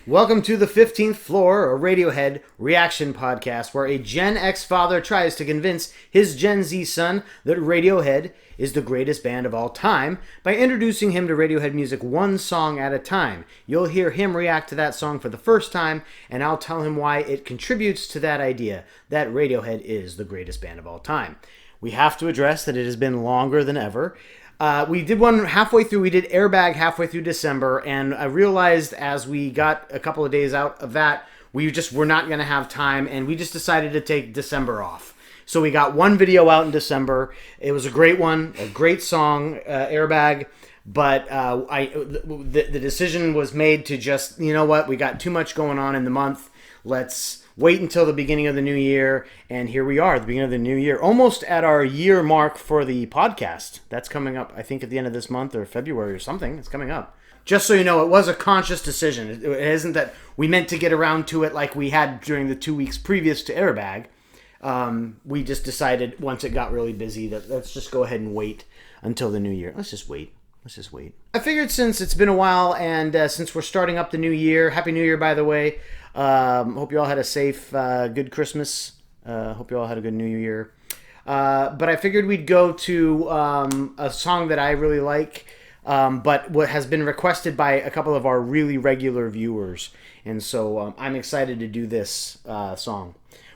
Welcome to the 15th Floor, a Radiohead reaction podcast where a Gen X father tries to convince his Gen Z son that Radiohead is the greatest band of all time by introducing him to Radiohead music one song at a time. You'll hear him react to that song for the first time, and I'll tell him why it contributes to that idea that Radiohead is the greatest band of all time. We have to address that it has been longer than ever. We did one halfway through. We did Airbag halfway through December, and I realized as we got a couple of days out of that, we just were not going to have time, and we just decided to take December off. So we got one video out in December. It was a great one, a great song, Airbag. But the decision was made to just, you know what, we got too much going on in the month. Let's wait until the beginning of the new year, and here we are, the beginning of the new year, almost at our year mark for the podcast. That's coming up, I think, at the end of this month or February or something. It's coming up. Just so you know, it was a conscious decision. It isn't that we meant to get around to it like we had during the 2 weeks previous to Airbag. We just decided once it got really busy that let's just go ahead and wait until the new year. Let's just wait. I figured since it's been a while and since we're starting up the new year, Happy New Year, by the way. Hope you all had a safe, good Christmas. Hope you all had a good New Year. But I figured we'd go to a song that I really like, but what has been requested by a couple of our really regular viewers. And so I'm excited to do this song.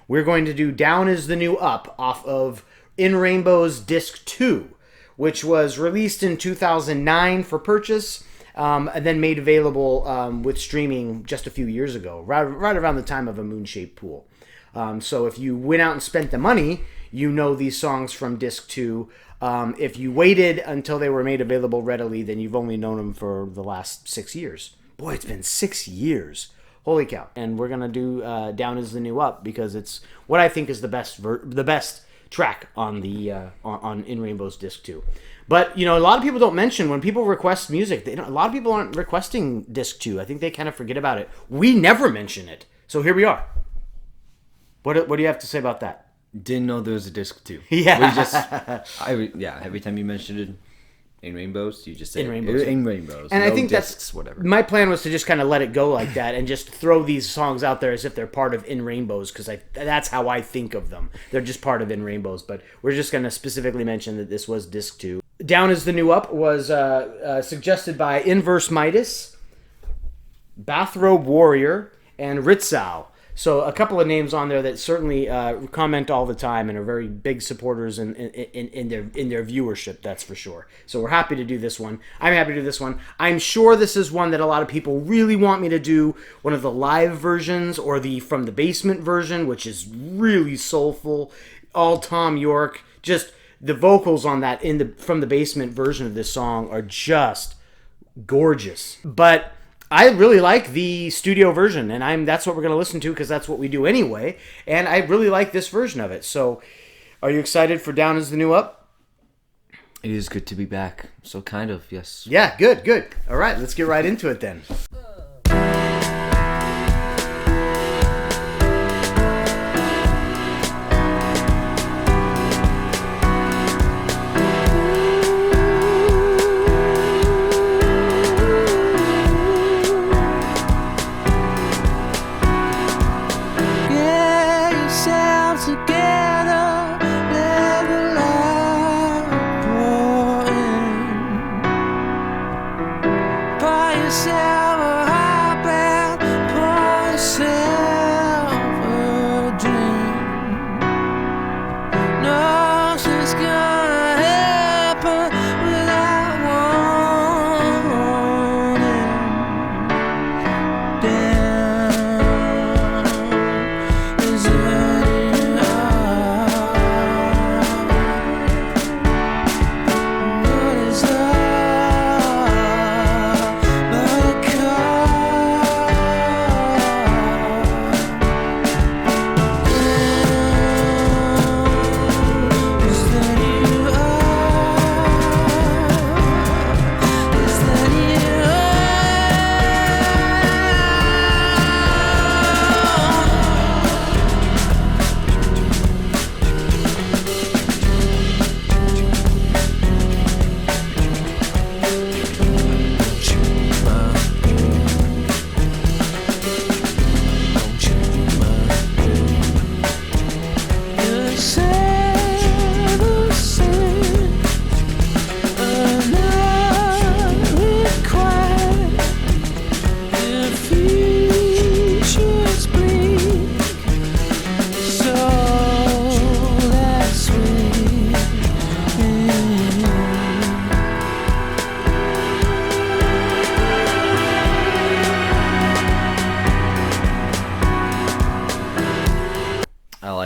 We're going to do Down is the New Up off of In Rainbow's Disc 2, which was released in 2009 for purchase. And then made available with streaming just a few years ago, right around the time of A Moon-Shaped Pool. So if you went out and spent the money, you know these songs from Disc 2. If you waited until they were made available readily, then you've only known them for the last 6 years. Boy, it's been 6 years. Holy cow. And we're going to do Down is the New Up because it's what I think is the best track on the on In Rainbow's Disc 2. But, you know, a lot of people don't mention when people request music. A lot of people aren't requesting Disc 2. I think they kind of forget about it. We never mention it. So here we are. What do you have to say about that? Didn't know there was a Disc 2. Yeah. Every time you mentioned it in Rainbows, you just say In Rainbows. In Rainbows. And no I think discs, that's whatever. My plan was to just kind of let it go like that and just throw these songs out there as if they're part of In Rainbows because that's how I think of them. They're just part of In Rainbows, but we're just going to specifically mention that this was Disc 2. Down is the New Up was suggested by Inverse Midas, Bathrobe Warrior, and Ritzau. So a couple of names on there that certainly comment all the time and are very big supporters in their viewership, that's for sure. So we're happy to do this one. I'm happy to do this one. I'm sure this is one that a lot of people really want me to do, one of the live versions or the From the Basement version, which is really soulful, all Tom York. Just the vocals on that From the Basement version of this song are just gorgeous. But I really like the studio version, and that's what we're going to listen to because that's what we do anyway, and I really like this version of it. So, are you excited for Down is the New Up? It is good to be back. So kind of, yes. Yeah, good. All right, let's get right into it then. Yourself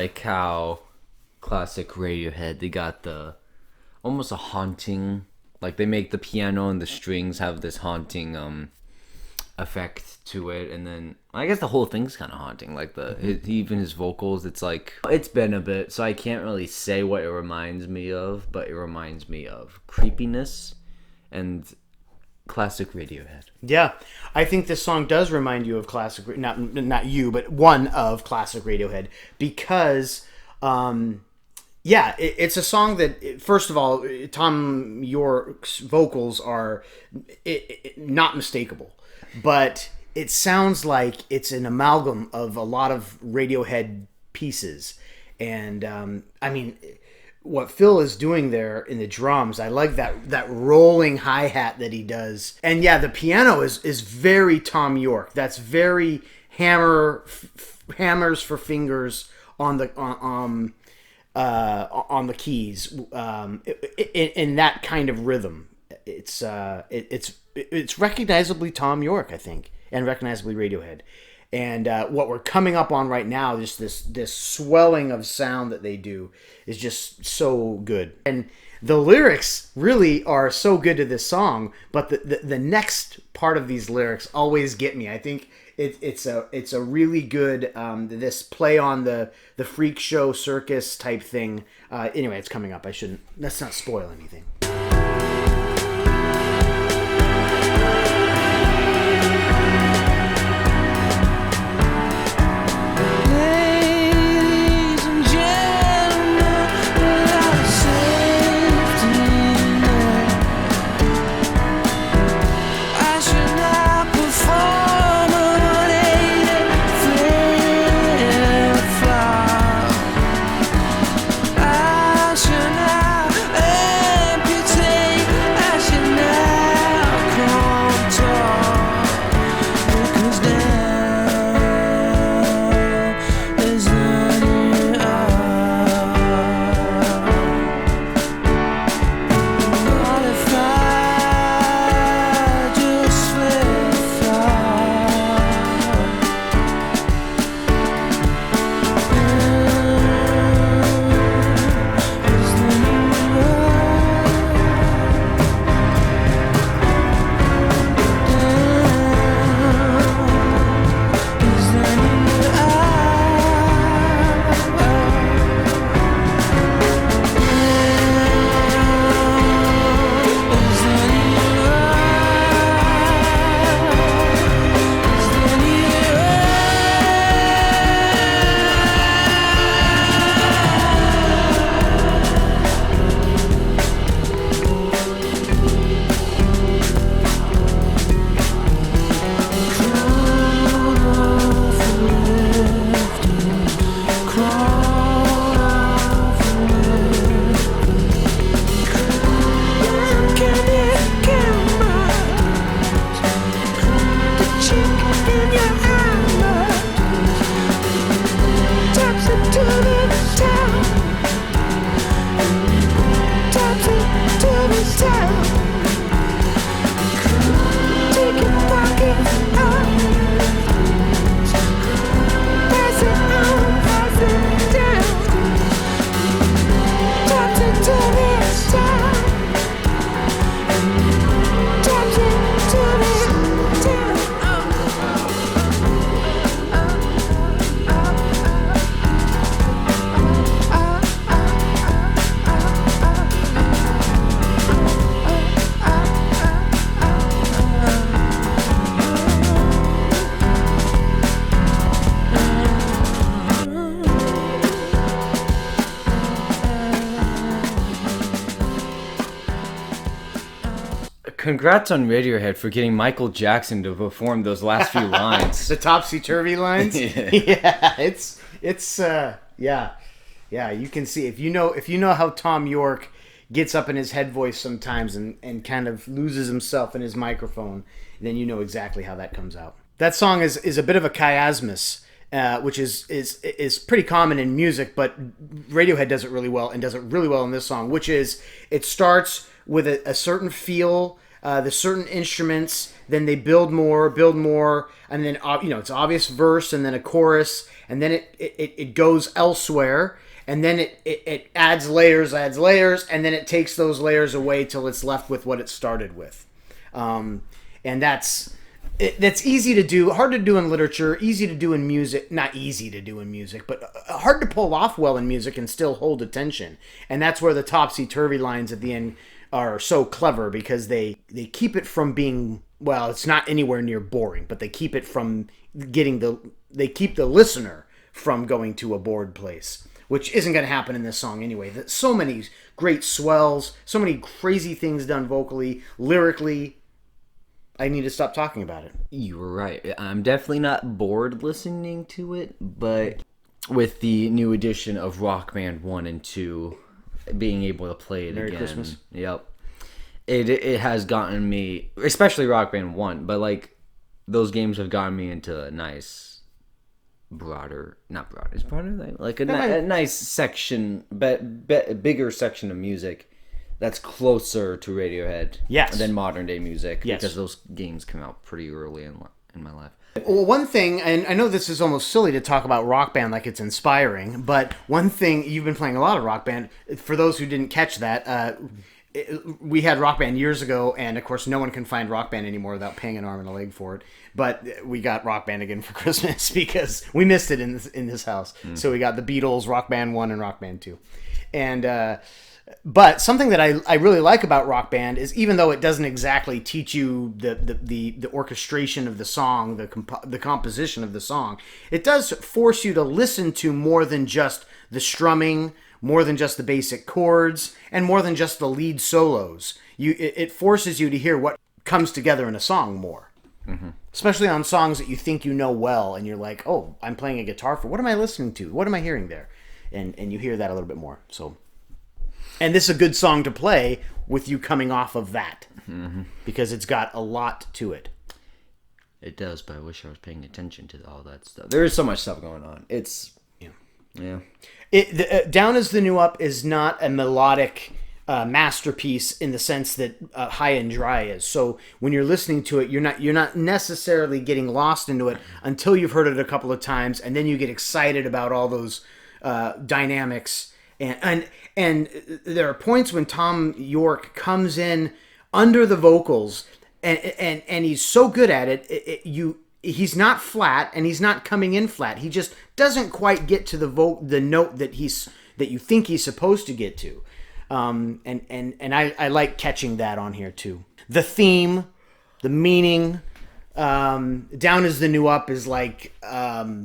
like how classic Radiohead, they got the almost a haunting, like they make the piano and the strings have this haunting effect to it, and then I guess the whole thing's kind of haunting, like even his vocals. It's like, it's been a bit, so I can't really say what it reminds me of, but it reminds me of creepiness and classic Radiohead. Yeah, I think this song does remind you of classic, not you, but one of classic Radiohead, because it's a song that, first of all, Tom York's vocals are not mistakable, but it sounds like it's an amalgam of a lot of Radiohead pieces. And I mean, what Phil is doing there in the drums, I like that rolling hi-hat that he does. And yeah, the piano is very Tom York. That's very hammers for fingers on the keys, in that kind of rhythm. It's recognizably Tom York, I think, and recognizably Radiohead. And what we're coming up on right now, just this swelling of sound that they do, is just so good. And the lyrics really are so good to this song, but the next part of these lyrics always get me. I think it's a really good this play on the freak show circus type thing. Anyway, it's coming up. Let's not spoil anything. Congrats on Radiohead for getting Michael Jackson to perform those last few lines. The topsy-turvy lines. Yeah, it's you can see, if you know how Tom York gets up in his head voice sometimes and kind of loses himself in his microphone, then you know exactly how that comes out. That song is a bit of a chiasmus, which is pretty common in music, but Radiohead does it really well, and does it really well in this song, which is, it starts with a certain feel, the certain instruments, then they build more, and then it's obvious verse and then a chorus, and then it goes elsewhere, and then it adds layers, and then it takes those layers away till it's left with what it started with. And that's easy to do, hard to do in literature, easy to do in music, not easy to do in music, but hard to pull off well in music and still hold attention. And that's where the topsy-turvy lines at the end are so clever, because they keep it from being, well, it's not anywhere near boring, but they keep it from they keep the listener from going to a bored place, which isn't going to happen in this song anyway. So many great swells, so many crazy things done vocally, lyrically. I need to stop talking about it. You were right. I'm definitely not bored listening to it, but with the new edition of Rock Band 1 and 2, being able to play it Merry again. Christmas. Yep. It has gotten me, especially Rock Band 1, but like those games have gotten me into a nice it's broader, like a nice section, bigger section of music that's closer to Radiohead than modern day music, because those games come out pretty early in my life. Well, one thing, and I know this is almost silly to talk about Rock Band like it's inspiring, but one thing, you've been playing a lot of Rock Band. For those who didn't catch that, we had Rock Band years ago, and of course no one can find Rock Band anymore without paying an arm and a leg for it. But we got Rock Band again for Christmas because we missed it in this house. So we got the Beatles, Rock Band 1 and Rock Band 2. And but something that I really like about Rock Band is, even though it doesn't exactly teach you the orchestration of the song, the composition of the song, it does force you to listen to more than just the strumming, more than just the basic chords, and more than just the lead solos. It forces you to hear what comes together in a song more. Mm-hmm. Especially on songs that you think you know well, and you're like, oh, I'm playing a guitar for, what am I listening to? What am I hearing there? And you hear that a little bit more. So, and this is a good song to play with you coming off of that, because it's got a lot to it. It does, but I wish I was paying attention to all that stuff. There is so much stuff going on. It's yeah. Down is the New Up is not a melodic masterpiece in the sense that High and Dry is. So when you're listening to it, you're not necessarily getting lost into it until you've heard it a couple of times, and then you get excited about all those dynamics. And there are points when Tom York comes in under the vocals, and he's so good at it. He's not flat, and he's not coming in flat. He just doesn't quite get to the note that you think he's supposed to get to. And I like catching that on here too. The theme, the meaning. Down is the New Up is like,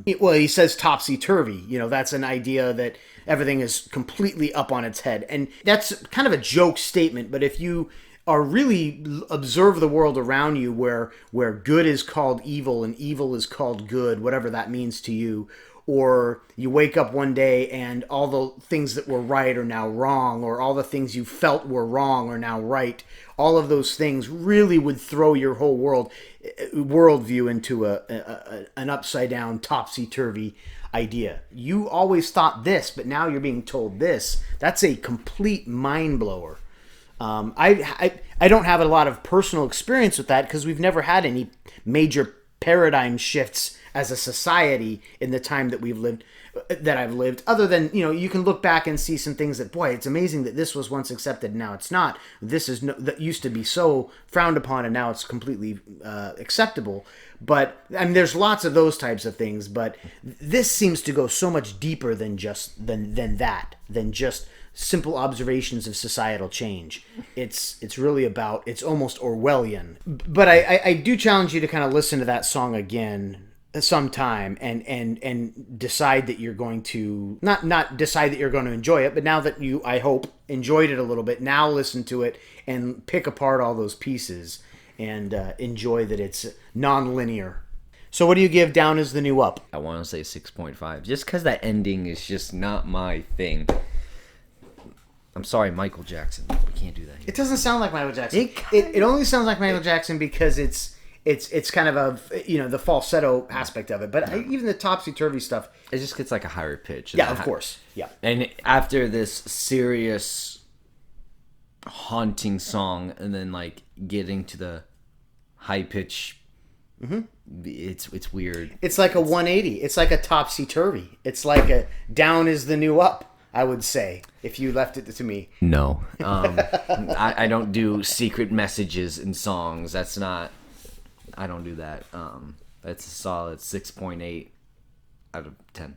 he says topsy-turvy. That's an idea that everything is completely up on its head. And that's kind of a joke statement, but if you are really observe the world around you, where good is called evil and evil is called good, whatever that means to you, or you wake up one day and all the things that were right are now wrong, or all the things you felt were wrong are now right, all of those things really would throw your whole worldview into an upside down, topsy-turvy idea. You always thought this, but now you're being told this. That's a complete mind blower. I don't have a lot of personal experience with that, because we've never had any major paradigm shifts as a society in the time that I've lived, other than, you can look back and see some things that, boy, it's amazing that this was once accepted and now it's not. That used to be so frowned upon and now it's completely acceptable. But there's lots of those types of things, but this seems to go so much deeper than just simple observations of societal change. It's really about, it's almost Orwellian. But I do challenge you to kind of listen to that song again sometime and decide that you're going to not decide that you're going to enjoy it, but now that you, I hope, enjoyed it a little bit, now listen to it and pick apart all those pieces and enjoy that it's non-linear. So what do you give Down is the New Up? I want to say 6.5, just because that ending is just not my thing. I'm sorry, Michael Jackson. We can't do that here. It doesn't sound like Michael Jackson. It only sounds like Michael Jackson because it's kind of the falsetto aspect of it. But even the topsy-turvy stuff, it just gets like a higher pitch. Yeah, of course. Yeah. And after this serious haunting song, and then like getting to the high pitch. It's weird. It's like a 180. It's like a topsy-turvy. It's like a down is the new up, I would say, if you left it to me. No. I don't do secret messages in songs. I don't do that. That's a solid 6.8 out of 10.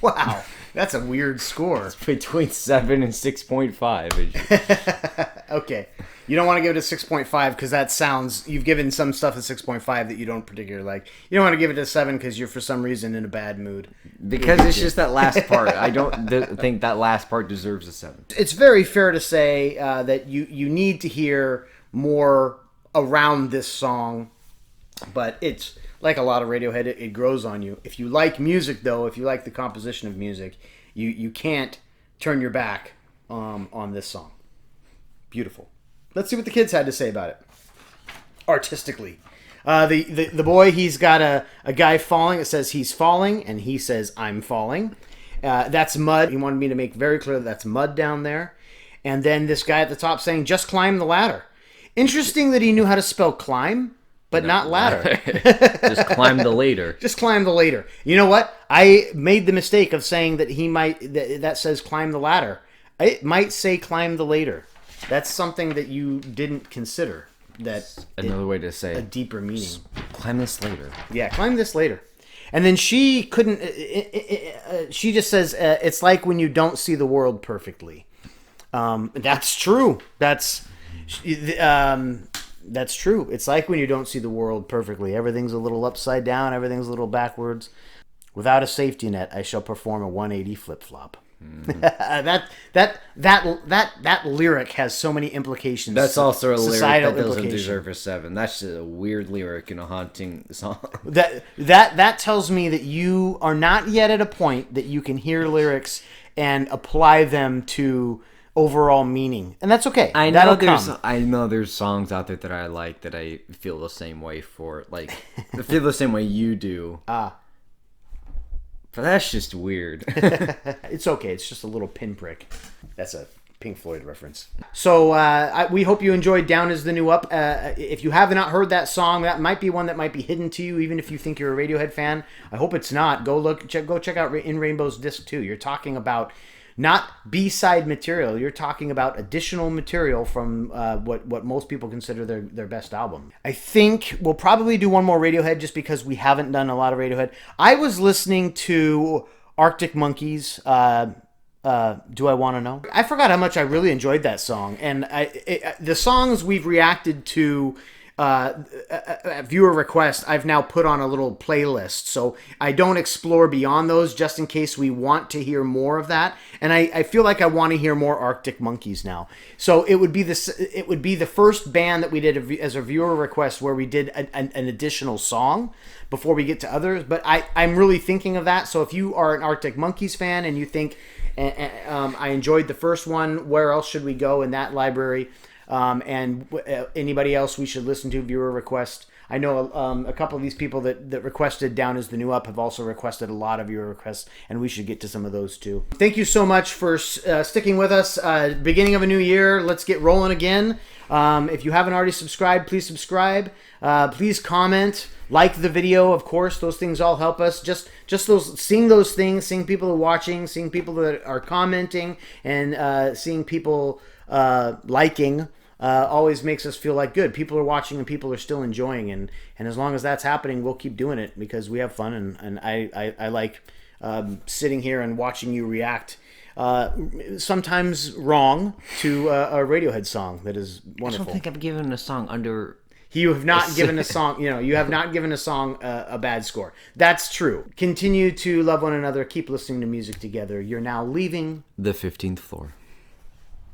Wow, that's a weird score. It's between 7 and 6.5. Okay. You don't want to give it a 6.5 because that sounds... You've given some stuff a 6.5 that you don't particularly like. You don't want to give it a 7 because you're for some reason in a bad mood. Because it's just that last part. I don't think that last part deserves a 7. It's very fair to say that you need to hear more around this song, but it's like a lot of Radiohead, it grows on you. If you like music, though, if you like the composition of music, you can't turn your back on this song. Beautiful. Let's see what the kids had to say about it. Artistically. The boy, he's got a guy falling. It says he's falling, and he says, I'm falling. That's mud. He wanted me to make very clear that that's mud down there. And then this guy at the top saying, just climb the ladder. Interesting that he knew how to spell climb, but not ladder. Just climb the ladder. Just climb the ladder. You know what? I made the mistake of saying that that says climb the ladder. It might say climb the ladder. That's something that you didn't consider. Another way to say a deeper meaning. Climb this later. Yeah, climb this later. And then she couldn't. She just says it's like when you don't see the world perfectly. That's true. That's true. It's like when you don't see the world perfectly. Everything's a little upside down. Everything's a little backwards. Without a safety net, I shall perform a 180 flip flop. That lyric has so many implications. That's also a lyric that doesn't deserve a 7. That's just a weird lyric in a haunting song. That tells me that you are not yet at a point that you can hear lyrics and apply them to overall meaning, and that's okay. I know there's songs out there that I like that I feel the same way for. Like I feel the same way you do. But that's just weird. It's okay. It's just a little pinprick. That's a Pink Floyd reference. So we hope you enjoyed Down is the New Up. If you have not heard that song, that might be one that might be hidden to you, even if you think you're a Radiohead fan. I hope it's not. Go check out In Rainbow's Disc 2. You're talking about not B-side material. You're talking about additional material from what most people consider their best album. I think we'll probably do one more Radiohead just because we haven't done a lot of Radiohead. I was listening to Arctic Monkeys. Do I Want to Know? I forgot how much I really enjoyed that song. And the songs we've reacted to viewer request, I've now put on a little playlist, so I don't explore beyond those just in case we want to hear more of that. And I feel like I want to hear more Arctic Monkeys now. So it would be the first band that we did as a viewer request where we did an additional song before we get to others. But I'm really thinking of that. So if you are an Arctic Monkeys fan and you think I enjoyed the first one, where else should we go in that library? And anybody else we should listen to, viewer request. I know a couple of these people that requested Down is the New Up have also requested a lot of viewer requests, and we should get to some of those too. Thank you so much for sticking with us. Beginning of a new year, let's get rolling again. If you haven't already subscribed, please subscribe. Please comment, like the video, of course. Those things all help us. Just seeing those things, seeing people are watching, seeing people that are commenting, and seeing people liking. Always makes us feel like good. People are watching and people are still enjoying, and as long as that's happening, we'll keep doing it because we have fun, and I like sitting here and watching you react. Sometimes wrong to a Radiohead song that is wonderful. I don't think I've given a song under. You have not given a song. You have not given a song a bad score. That's true. Continue to love one another. Keep listening to music together. You're now leaving the 15th floor.